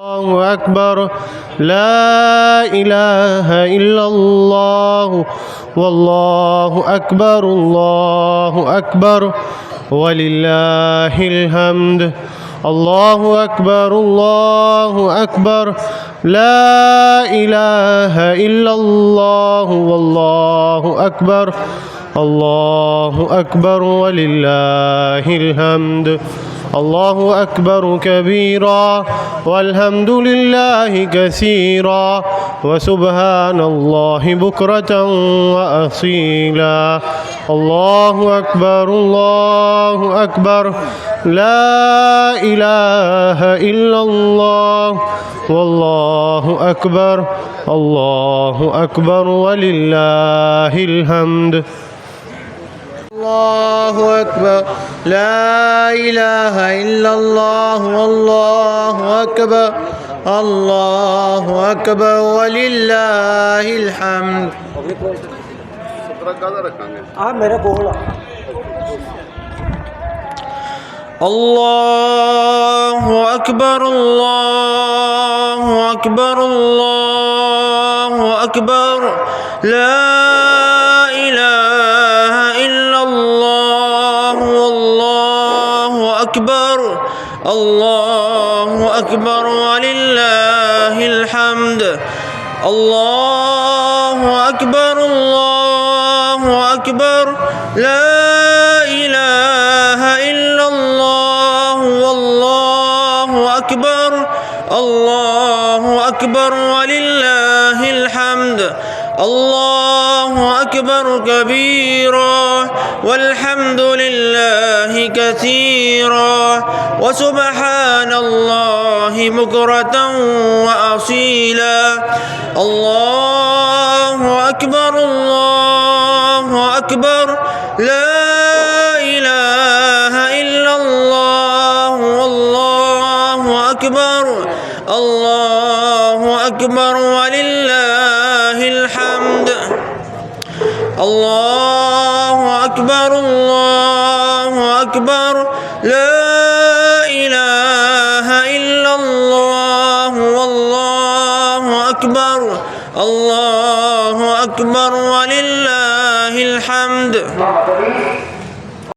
الله أكبر لا إله إلا الله والله أكبر الله أكبر ولله الحمد الله أكبر الله أكبر لا إله إلا الله والله أكبر الله أكبر ولله الحمد الله أكبر كبيرا والحمد لله كثيرا وسبحان الله بكرة وأصيلا الله أكبر لا إله إلا الله والله أكبر ولله الحمد الله أكبر لا إله إلا الله والله أكبر ولله الحمد الله أكبر لا إله إلا الله والله أكبر ولله الحمد الله أكبر لا إله إلا الله والله أكبر ولله الحمد الله أكبر كبيرا والحمد لله كثيرا وسبحان الله بكرة وأصيلا الله أكبر لا إله إلا الله والله أكبر ولله الحمد الله أكبر لا إله إلا الله والله أكبر ولله الحمد.